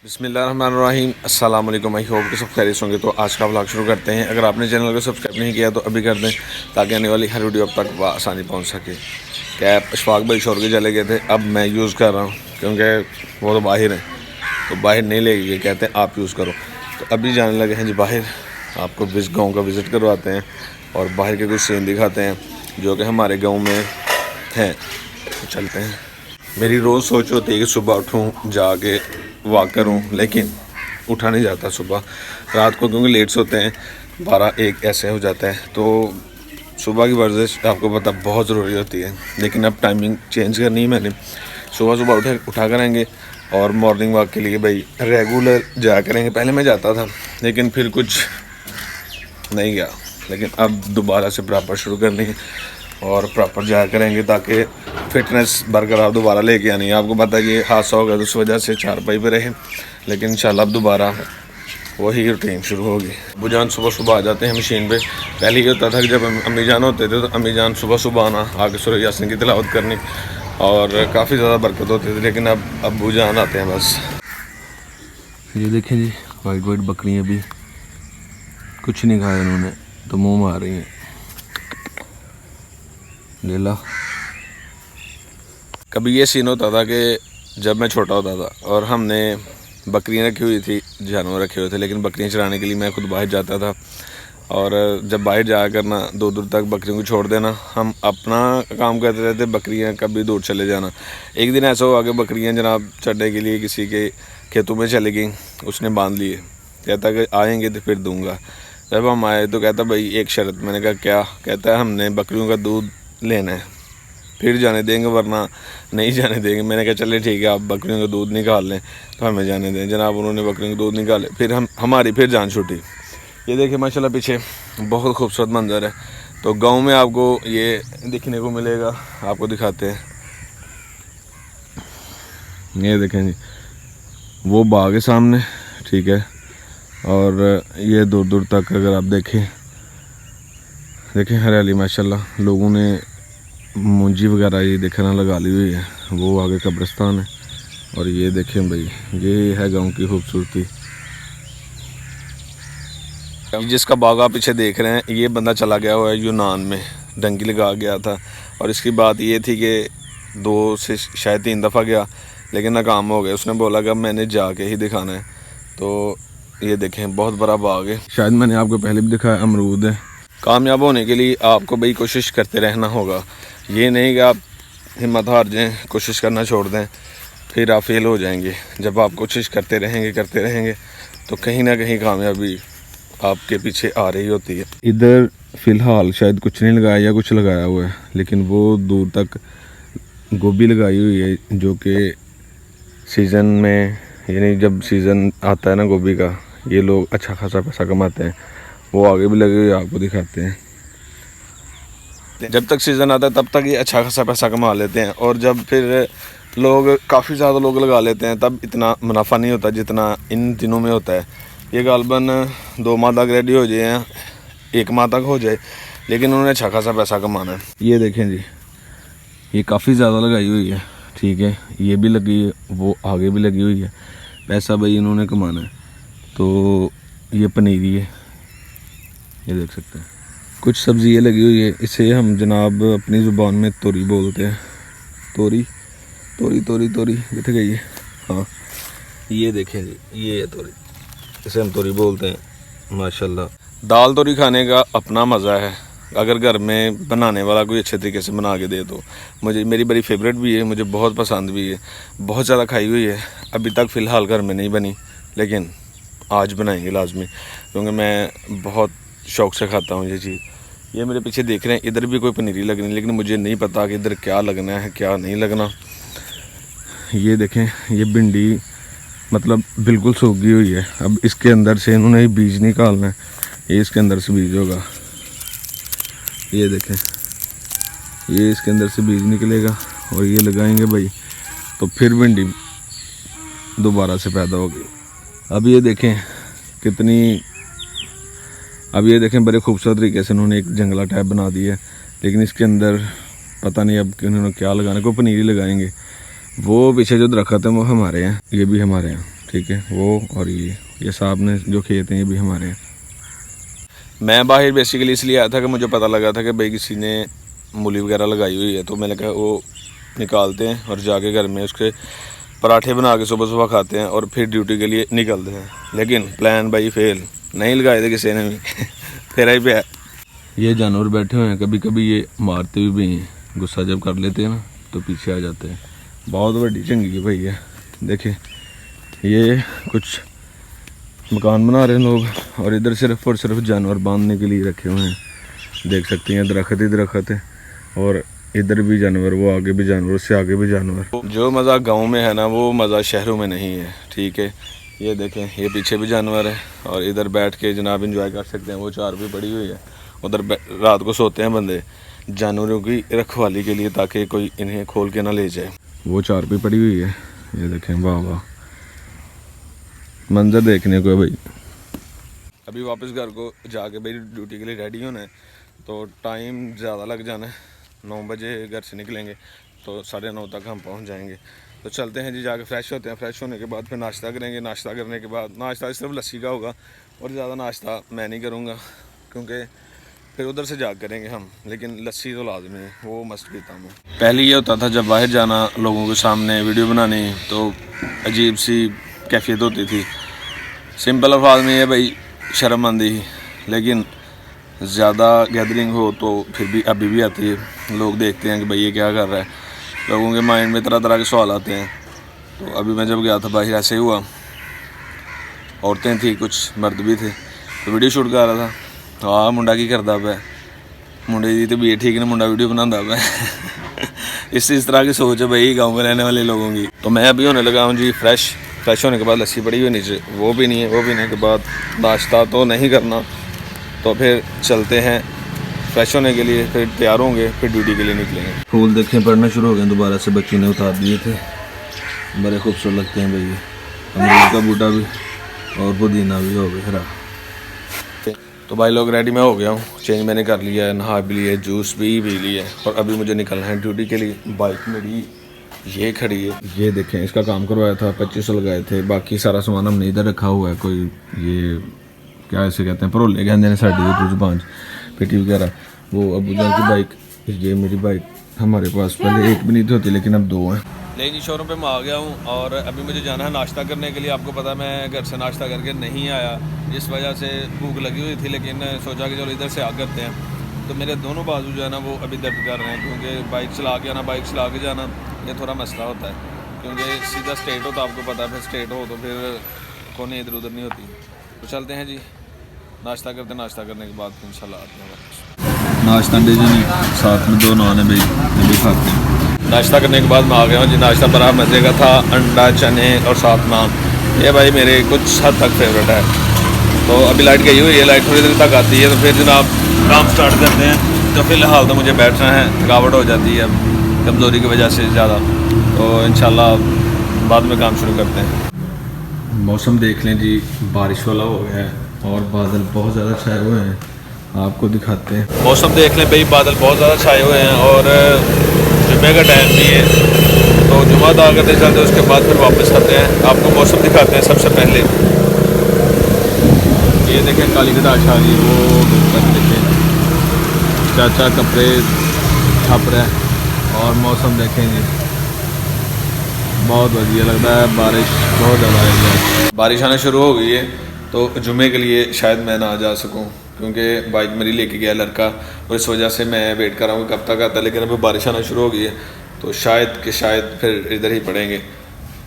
बिस्मिल्लाहिर्रहमानिर्रहीम अस्सलाम वालेकुम। आई होप कि सब खैरियत होंगे। तो आज का व्लॉग शुरू करते हैं। अगर आपने चैनल को सब्सक्राइब नहीं किया तो अभी कर दें ताकि आने वाली हर वीडियो अब तक आसानी पहुंच सके। कैप अशफाक भाई शोर के चले गए थे, अब मैं यूज़ कर रहा हूं क्योंकि वो तो बाहर हैं, तो बाहर नहीं ले गए, कहते हैं आप यूज़ करो। तो अभी जाने लगे हैं जी बाहर। आपको गाँव का विज़िट करवाते हैं और बाहर के कुछ सीन दिखाते हैं जो कि हमारे गाँव में हैं। तो चलते हैं। मेरी रोज़ सोच होती है कि सुबह उठूँ, जाके वॉक करूँ, लेकिन उठा नहीं जाता सुबह रात को, क्योंकि लेट सोते हैं, 12-1 ऐसे हो जाता है। तो सुबह की वर्जिश आपको पता बहुत ज़रूरी होती है, लेकिन अब टाइमिंग चेंज करनी है मैंने। सुबह उठा करेंगे और मॉर्निंग वॉक के लिए भाई रेगुलर जाया करेंगे। पहले मैं जाता था लेकिन फिर कुछ नहीं गया, लेकिन अब दोबारा से प्रॉपर शुरू करनी है और प्रॉपर जाया करेंगे ताकि फ़िटनेस बरकरार दोबारा लेके आनी है। आपको पता है कि हादसा हो गया तो उस वजह से चारपाई पे रहे, लेकिन इंशाल्लाह अब दोबारा वही रूटीन शुरू होगी। अब्बू जान सुबह आ जाते हैं मशीन पे। पहले ये होता था कि जब अम्मी जान होते थे तो अम्मी जान सुबह आना, आके सूरह यासीन की तिलावत करनी और काफ़ी ज़्यादा बरकत होती थी, लेकिन अब अब्बू जान आते हैं बस। ये देखें जी, वाइट बकरियाँ भी कुछ नहीं खाया उन्होंने तो मुँह मार रही हैं। ले ला। कभी ये सीन होता था कि जब मैं छोटा होता था और हमने बकरियां रखी हुई थी, जानवर रखे हुए थे, लेकिन बकरियां चराने के लिए मैं खुद बाहर जाता था। और जब बाहर जाया करना, दूर दूर तक बकरियों को छोड़ देना, हम अपना काम करते रहते, बकरियां कभी दूर चले जाना। एक दिन ऐसा हुआ कि बकरियां जनाब चढ़ने के लिए किसी के खेतों में चली गई, उसने बांध लिए, कहता कि आएंगे तो फिर दूँगा। जब हम आए तो कहता भाई एक शर्त। मैंने कहा क्या? कहता है हमने बकरियों का दूध लेना है, फिर जाने देंगे वरना नहीं जाने देंगे। मैंने कहा चले ठीक है, आप बकरियों का दूध निकाल लें तो हमें जाने दें। जनाब उन्होंने बकरियों का दूध निकाले, फिर हमारी फिर जान छूटी। ये देखिए माशाल्लाह पीछे बहुत खूबसूरत मंजर है। तो गांव में आपको ये दिखने को मिलेगा, आपको दिखाते हैं। ये देखें जी, वो बाग है सामने, ठीक है, और ये दूर दूर तक अगर आप देखें हरियाली माशाल्लाह। लोगों ने मुंजी वगैरह ये देखना लगा ली हुई है। वो आगे कब्रिस्तान है और ये देखें भाई, ये है गांव की खूबसूरती। जिसका बाग आप पीछे देख रहे हैं, ये बंदा चला गया हुआ है यूनान में, डंकी लगा गया था। और इसकी बात ये थी कि 2 से शायद 3 दफ़ा गया, लेकिन नाकाम हो गया। उसने बोला कि मैंने जाके ही दिखाना है। तो ये देखें बहुत बड़ा बाग है, शायद मैंने आपको पहले भी दिखाया, अमरूद है। कामयाब होने के लिए आपको भाई कोशिश करते रहना होगा। ये नहीं कि आप हिम्मत हार जाएं, कोशिश करना छोड़ दें, फिर आप फेल हो जाएंगे। जब आप कोशिश करते रहेंगे तो कहीं ना कहीं कामयाबी आपके पीछे आ रही होती है। इधर फ़िलहाल शायद कुछ नहीं लगाया या कुछ लगाया हुआ है, लेकिन वो दूर तक गोभी लगाई हुई है, जो कि सीज़न में, यानी जब सीज़न आता है ना गोभी का, ये लोग अच्छा खासा पैसा कमाते हैं। वो आगे भी लगे हुए, आपको दिखाते हैं। जब तक सीज़न आता है तब तक ये अच्छा खासा पैसा कमा लेते हैं, और जब फिर लोग काफ़ी ज़्यादा लोग लगा लेते हैं तब इतना मुनाफा नहीं होता जितना इन दिनों में होता है। ये गालबन 2 माह तक रेडी हो जाए, 1 माह तक हो जाए, लेकिन उन्होंने अच्छा खासा पैसा कमाना है। ये देखें जी, ये काफ़ी ज़्यादा लगाई हुई है, ठीक है, ये भी लगी है, वो आगे भी लगी हुई है। पैसा भाई इन्होंने कमाना है। तो ये पनीरी है, ये देख सकते हैं। कुछ सब्ज़ी ये लगी हुई है, इसे हम जनाब अपनी ज़ुबान में तोरी बोलते हैं। तोरी कितने गई है? हाँ, ये देखें जी, ये है तोरी, इसे हम तोरी बोलते हैं माशाल्लाह। दाल तोरी खाने का अपना मज़ा है, अगर घर में बनाने वाला कोई अच्छे तरीके से बना के दे तो। मेरी बड़ी फेवरेट भी है, मुझे बहुत पसंद भी है, बहुत ज़्यादा खाई हुई है। अभी तक फ़िलहाल घर में नहीं बनी, लेकिन आज बनाएंगे लाजमी, क्योंकि मैं बहुत शौक़ से खाता हूँ ये चीज़। ये मेरे पीछे देख रहे हैं, इधर भी कोई पनीरी लगनी है, लेकिन मुझे नहीं पता कि इधर क्या लगना है क्या नहीं लगना। ये देखें, ये भिंडी मतलब बिल्कुल सूख गई हुई है। अब इसके अंदर से इन्होंने बीज निकालना है, ये इसके अंदर से बीज होगा। ये देखें, ये इसके अंदर से बीज निकलेगा और ये लगाएंगे भाई, तो फिर भिंडी दोबारा से पैदा होगी। अब ये देखें बड़े खूबसूरत तरीके से इन्होंने एक जंगला टाइप बना दिया है, लेकिन इसके अंदर पता नहीं अब इन्होंने क्या लगाना। कोई पनीरी लगाएंगे। वो पीछे जो दरख्त है वो हमारे हैं, ये भी हमारे हैं, ठीक है, वो और ये सामने जो खेत हैं ये भी हमारे हैं। मैं बाहर बेसिकली इसलिए आया था कि मुझे पता लगा था कि भाई किसी ने मूली वगैरह लगाई हुई है, तो मैंने कहा वो निकालते हैं और जाके घर में उसके पराठे बना के सुबह सुबह खाते हैं और फिर ड्यूटी के लिए निकलते हैं। लेकिन प्लान भाई फेल, नहीं लगाए थे किसी ने भी तेरा ही पे। ये जानवर बैठे हुए हैं, कभी कभी ये मारते भी हैं, गुस्सा जब कर लेते हैं ना तो पीछे आ जाते हैं। बहुत बड़ी चंगी है भाई है। देखिए ये कुछ मकान बना रहे हैं लोग और इधर सिर्फ और सिर्फ जानवर बांधने के लिए रखे हुए हैं। देख सकते हैं दरख्त ही दरख्त है और इधर भी जानवर, वो आगे भी जानवर, उससे आगे भी जानवर। जो मज़ा गांव में है ना वो मज़ा शहरों में नहीं है, ठीक है। ये देखें ये पीछे भी जानवर है और इधर बैठ के जनाब इंजॉय कर सकते हैं। वो चार भी पड़ी हुई है, उधर रात को सोते हैं बंदे जानवरों की रखवाली के लिए ताकि कोई इन्हें खोल के ना ले जाए। वो चार भी पड़ी हुई है, ये देखें। वाह वाह, मंजर देखने को है भाई। अभी वापस घर को जाके भाई ड्यूटी के लिए रेडी होना है, तो टाइम ज़्यादा लग जाना है। 9 बजे घर से निकलेंगे तो 9:30 तक हम पहुंच जाएंगे। तो चलते हैं जी, जाके फ्रेश होते हैं। फ्रेश होने के बाद फिर नाश्ता करेंगे। नाश्ता करने के बाद नाश्ता सिर्फ लस्सी का होगा और ज़्यादा नाश्ता मैं नहीं करूँगा क्योंकि फिर उधर से जा करेंगे हम, लेकिन लस्सी तो लाजमी है, वो मस्त पीता हूँ। पहले ये होता था जब बाहर जाना लोगों के सामने वीडियो बनानी तो अजीब सी कैफियत होती थी। सिंपल अल्फाज में ये भाई शर्मंदी ही, लेकिन ज़्यादा गैदरिंग हो तो फिर भी अभी भी आती है। लोग देखते हैं कि भाई ये क्या कर रहा है, लोगों के माइंड में तरह तरह के सवाल आते हैं। तो अभी मैं जब गया था बाहर ऐसे ही हुआ, औरतें थी कुछ मर्द भी थे, तो वीडियो शूट कर रहा था। हाँ मुंडा की करता पे, मुंडे की तबीयत ठीक नहीं, मुंडा वीडियो बनाता पे इस तरह की सोच है भाई गांव में रहने वाले लोगों की। तो मैं अभी होने लगा हूँ जी फ्रेश होने के बाद लस्सी पड़ी हुई नीचे, वो भी नहीं है। वो पीने के बाद नाश्ता तो नहीं करना, तो फिर चलते हैं फ्रेश होने के लिए, फिर तैयार होंगे, फिर ड्यूटी के लिए निकलेंगे। फूल देखें पड़ना शुरू हो गए दोबारा से, बच्ची ने उतार दिए थे, बड़े खूबसूरत लगते हैं भाई। अमरूद का बूटा भी और पुदीना भी हो गया हरा। तो भाई लोग रेडी मैं हो गया हूँ, चेंज मैंने कर लिया है, नहा भी लिया, जूस भी लिया है और अभी मुझे निकलना है ड्यूटी के लिए। बाइक मेरी ये खड़ी है, ये देखें इसका काम करवाया था, 2500 लगाए थे। बाकी सारा सामान हमने इधर रखा हुआ है, कोई ये क्या ऐसे कहते हैं परोले कहते हैं साड़ी कुछ 5 पेटी वगैरह। वो अबू जान की बाइक, ये मेरी बाइक। हमारे पास पहले एक भी नहीं थी होती, लेकिन अब 2 हैं। लेकिन शोरूम पे मैं आ गया हूँ और अभी मुझे जाना है नाश्ता करने के लिए। आपको पता मैं घर से नाश्ता करके नहीं आया, इस वजह से भूख लगी हुई थी, लेकिन सोचा कि चलो इधर से आ करते हैं। तो मेरे दोनों बाजू जो है ना वो अभी दर्द कर रहे हैं, क्योंकि बाइक चला के आना, बाइक चला के जाना ये थोड़ा मसला होता है, क्योंकि सीधा स्ट्रेट हो तो आपको पता है, फिर स्ट्रेट हो तो फिर कोने इधर उधर नहीं होती। तो चलते हैं जी, नाश्ता करते, नाश्ता करने के बाद इंशाल्लाह आते हैं। नाश्ता दे जी, साथ में 2 नान है भाई, ये भी खाते हैं। नाश्ता करने के बाद मैं आ गया हूँ जी। नाश्ता बड़ा मज़े का था, अंडा चने और 7 नान। ये भाई मेरे कुछ हद तक फेवरेट है। तो अभी लाइट गई हुई है, लाइट थोड़ी देर तक आती है तो फिर जनाब काम स्टार्ट करते हैं। तो फ़िलहाल तो मुझे बैठना है, थकावट हो जाती है कमज़ोरी की वजह से ज़्यादा, तो इंशाल्लाह बाद में काम शुरू करते हैं। मौसम देख लें जी, बारिश वाला हो गया है और बादल बहुत ज़्यादा छाए हुए हैं, आपको दिखाते हैं। मौसम देख लें भाई, बादल बहुत ज़्यादा छाए हुए हैं और जुम्मे का टाइम भी है, तो जुम्मा अदा करते चलते उसके बाद फिर वापस आते हैं। आपको मौसम दिखाते हैं। सबसे पहले ये देखें काली घटाश आ रही है, वो देखें चाचा कपड़े छप रहे हैं और मौसम देखें जी बहुत बढ़िया लगता है। बारिश बहुत ज़्यादा है, बारिश आना शुरू हो गई है, तो जुम्मे के लिए शायद मैं ना जा सकूं क्योंकि बाइक मेरी लेके गया लड़का, और इस वजह से मैं वेट कर रहा हूँ कब तक आता है। लेकिन अभी बारिश आना शुरू हो गई है तो शायद फिर इधर ही पड़ेंगे।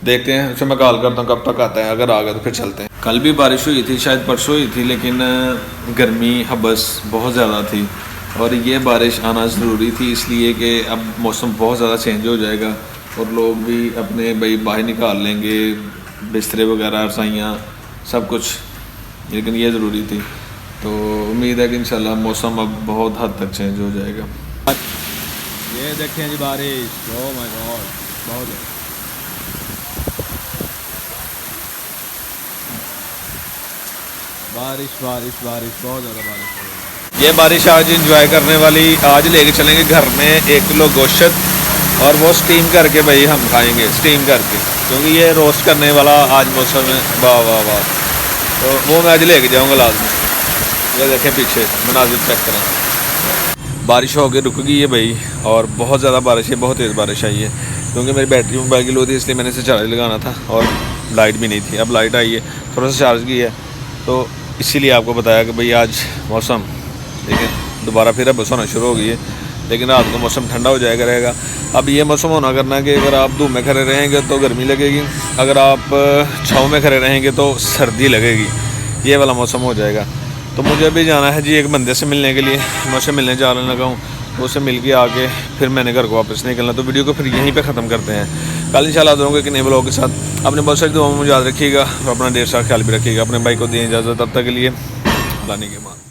देखते हैं, उससे मैं कॉल करता हूँ कब तक आता है, अगर आ गया तो फिर चलते हैं। कल भी बारिश हुई थी, शायद परसों हुई थी, लेकिन गर्मी हबस बहुत ज़्यादा थी और ये बारिश आना ज़रूरी थी, इसलिए कि अब मौसम बहुत ज़्यादा चेंज हो जाएगा और लोग भी अपने भाई बाहर निकाल लेंगे, बिस्तरे वगैरह, रसाइयाँ सब कुछ, लेकिन ये ज़रूरी थी। तो उम्मीद है कि इंशाल्लाह मौसम अब बहुत हद तक चेंज हो जाएगा। ये देखें जी बारिश, ओह माय गॉड, बहुत है। बारिश बहुत ज़्यादा बारिश। ये बारिश आज इंजॉय करने वाली, आज लेके चलेंगे घर में 1 किलो गोश्त और वो स्टीम करके भाई हम खाएंगे, स्टीम करके। क्योंकि ये रोस्ट करने वाला आज मौसम है। वाह वाह वाह, तो वो मैं आज लेके जाऊँगा लाजमी। ये देखें पीछे मनाजिर चेक करें। बारिश हो के रुक गई है भाई, और बहुत ज़्यादा बारिश है, बहुत तेज़ बारिश आई है। क्योंकि मेरी बैटरी मोबाइल की लो थी, इसलिए मैंने इसे चार्ज लगाना था, और लाइट भी नहीं थी। अब लाइट आई है, थोड़ा सा चार्ज की है, तो इसीलिए आपको बताया कि भाई आज मौसम देखिए दोबारा फिर अब होना शुरू हो गई है। लेकिन रात को मौसम ठंडा हो जाएगा रहेगा। अब ये मौसम होना करना कि अगर आप धूप में खड़े रहेंगे तो गर्मी लगेगी, अगर आप छाँव में खड़े रहेंगे तो सर्दी लगेगी, ये वाला मौसम हो जाएगा। तो मुझे अभी जाना है जी एक बंदे से मिलने के लिए, मैं उससे मिलने जाने लगा हूँ। तो उससे मिल के आके फिर मैंने घर को वापस निकलना। तो वीडियो को फिर यहीं पे ख़त्म करते हैं। कल इंशाल्लाह दूँगा कि नए ब्लॉग के साथ। अपने बहुत सारी दुआओं में मुझे याद रखिएगा, और अपना ढेर सारा ख्याल भी रखिएगा। अपने भाई को दिए इजाज़त, तब तक के लिए अल्लाह के बाद।